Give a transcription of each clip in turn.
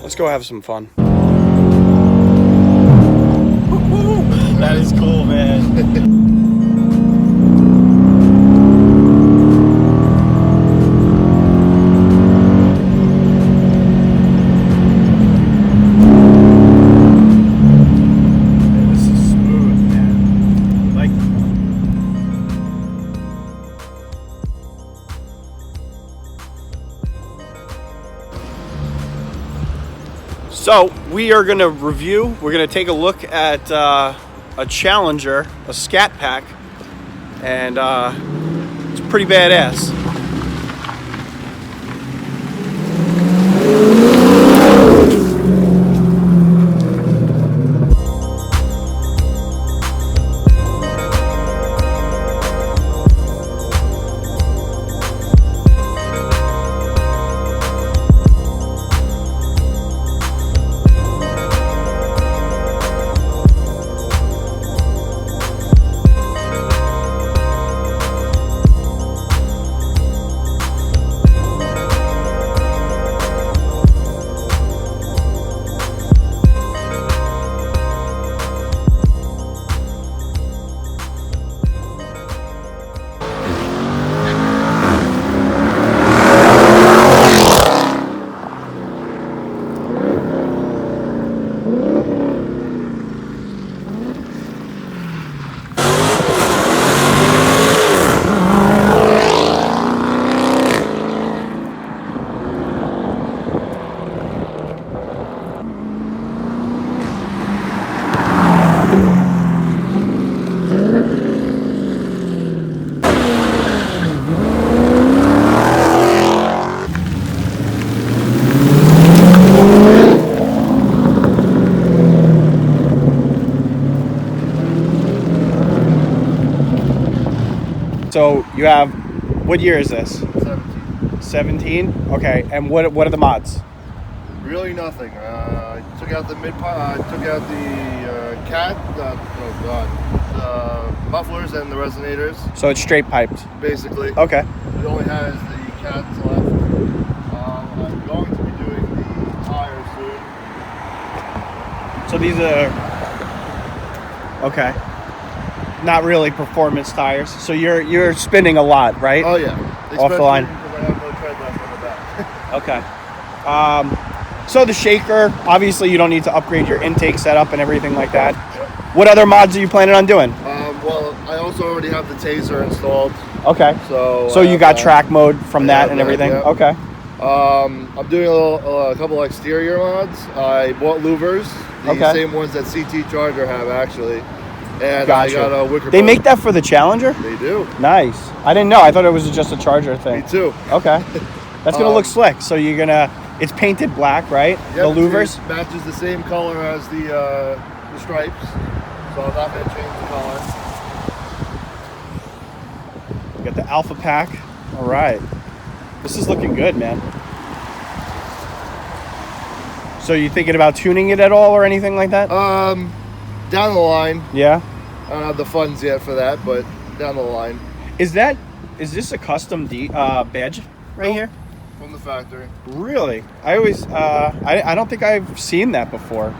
Let's go have some fun. That is cool, man. So we are going to review, we're going to take a look at a Challenger, a Scatpack, and it's pretty badass. So you have, what year is this? 17. 17? Okay, and what are the mods? Really nothing. I took out the took out the the mufflers and the resonators. So it's straight piped? Basically. Okay. It only has the cats left. I'm going to be doing the tires soon. So these are, okay. Not really performance tires. So you're spinning a lot, right? Oh yeah. Off the line. Because I have no tread left on the back. Okay. So the shaker, obviously you don't need to upgrade your intake setup and everything like that. What other mods are you planning on doing? Well, I also already have the taser installed. Okay. So you got track mode from that and everything? Yeah. Okay. I'm doing a couple exterior mods. I bought louvers, the same ones that CT Charger have actually. And gotcha. I got a wicker They boat. make that for the Challenger? They do. Nice. I didn't know. I thought it was just a Charger thing. Me too. Okay. That's going to look slick. So you're going to, it's painted black, right? Yep, the louvers? It matches the same color as the stripes. So I'm not going to change the color. You got the Alpha Pack. All right. This is looking good, man. So you thinking about tuning it at all or anything like that? Down the line. Yeah. I don't have the funds yet for that, but down the line. Is this a custom badge right here? From the factory. Really? I always, I don't think I've seen that before.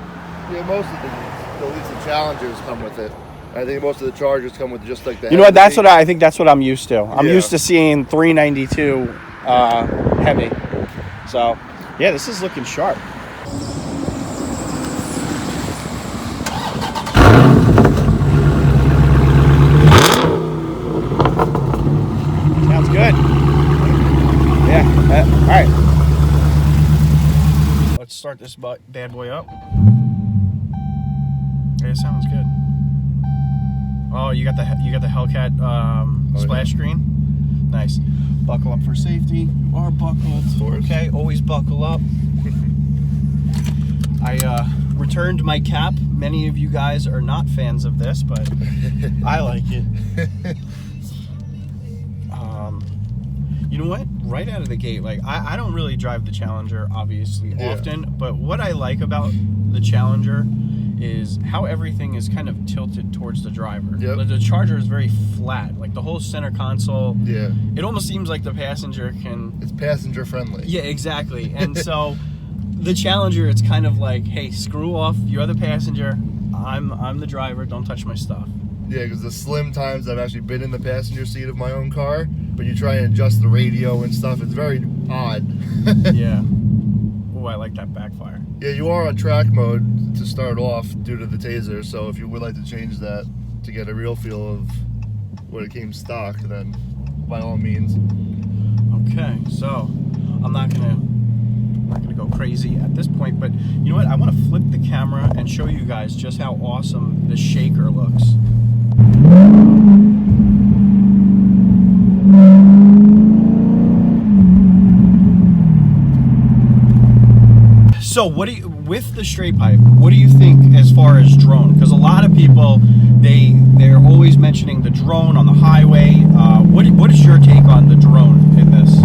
Yeah, most of at least the Challengers come with it. I think most of the Chargers come with just like the. You know what? That's what I think. That's what I'm used to. I'm Yeah. used to seeing 392 Hemi. So, yeah, this is looking sharp. Sounds good. Yeah. All right. Let's start this bad boy up. Yeah, it sounds good. Oh, you got the Hellcat splash screen. Nice. Buckle up for safety. You are buckled. Okay, always buckle up. I returned my cap. Many of you guys are not fans of this, but I like it. You know what? Right out of the gate, like I don't really drive the Challenger obviously often, but what I like about the Challenger is how everything is kind of tilted towards the driver. Yep. The Charger is very flat, like the whole center console. Yeah. It almost seems like the passenger can. It's passenger friendly. Yeah, exactly. And so the Challenger, it's kind of like, hey, screw off. You're the passenger. I'm the driver. Don't touch my stuff. Yeah, because the slim times I've actually been in the passenger seat of my own car, but you try and adjust the radio and stuff, it's very odd. Yeah. Oh, I like that backfire. Yeah, you are on track mode to start off due to the taser, so if you would like to change that to get a real feel of what it came stock, then by all means. Okay, so I'm not gonna go crazy at this point, but you know what? I want to flip the camera and show you guys just how awesome the shaker looks. So with the straight pipe, what do you think as far as drone? Because a lot of people, they're always mentioning the drone on the highway. What is your take on the drone in this?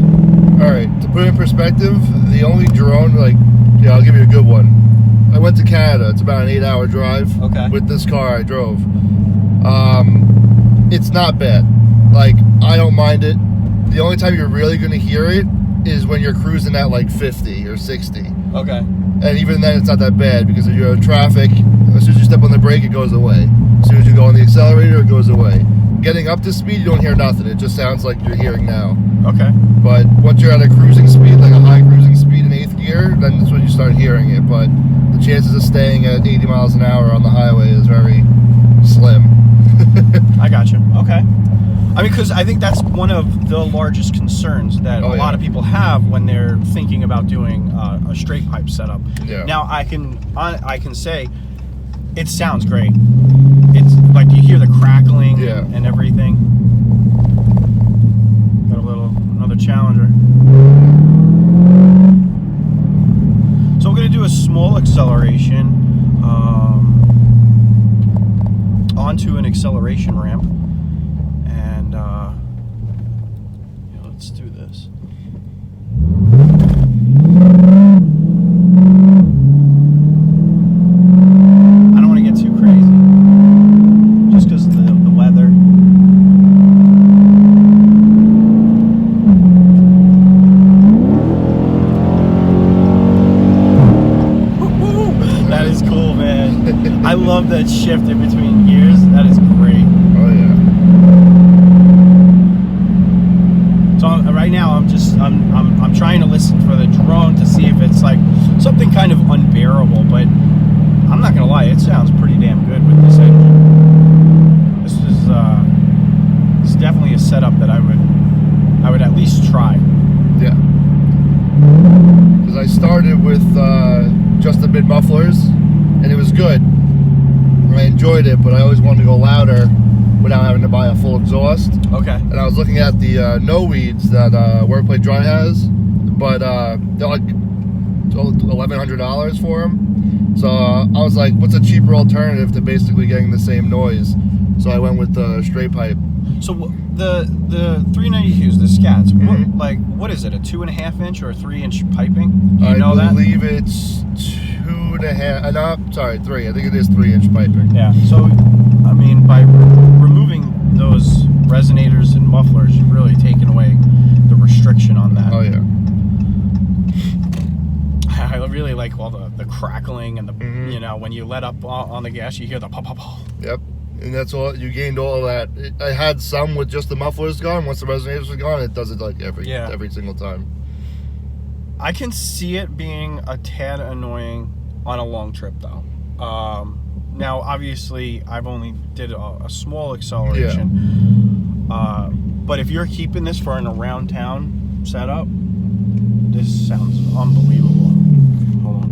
All right, to put it in perspective, the only drone, I'll give you a good one. I went to Canada. It's about an 8-hour drive. Okay. With this car I drove. It's not bad. I don't mind it. The only time you're really going to hear it is when you're cruising at 50 or 60. Okay. And even then, it's not that bad because if you have traffic, as soon as you step on the brake, it goes away. As soon as you go on the accelerator, it goes away. Getting up to speed, you don't hear nothing. It just sounds like you're hearing now. Okay. But once you're at a cruising speed, like a high cruising speed in 8th gear, then that's when you start hearing it. But the chances of staying at 80 miles an hour on the highway is very slim. I got you. Okay. I mean, because I think that's one of the largest concerns that a lot of people have when they're thinking about doing a straight pipe setup. Yeah. Now, I can say it sounds great. It's like you hear the crackling and everything. Got another Challenger. So we're going to do a small acceleration onto an acceleration ramp. And let's do this. I don't want to get too crazy, just because of the weather. That is cool, man. I love that shift in between gears. That is great. Oh yeah. So right now I'm trying to listen for the drone to see if it's like something kind of unbearable, but I'm not gonna lie, it sounds pretty damn good with this engine. This is definitely a setup that I would at least try. Yeah. Because I started with just the mid mufflers, and it was good. I enjoyed it, but I always wanted to go louder without having to buy a full exhaust. Okay. And I was looking at the no weeds that Wordplay Dry has, but they're like $1,100 for them. So I was like, what's a cheaper alternative to basically getting the same noise? So I went with the straight pipe. So the 392s, the Scats, what is it? A 2.5 inch or a 3 inch piping? Do you know that? I believe it's 2.5. No, sorry, 3. I think it is 3 inch piping. Yeah. So I mean, by removing those resonators and mufflers, you've really taken away the restriction on that. Oh yeah. I really like all the crackling and the when you let up on the gas, you hear the pop pop pop. Yep. And that's all, you gained all of that. I had some with just the mufflers gone. Once the resonators were gone, it does it like every single time. I can see it being a tad annoying on a long trip though. Now obviously I've only did a small acceleration. Yeah. But if you're keeping this for an around town setup, this sounds unbelievable. Hold on.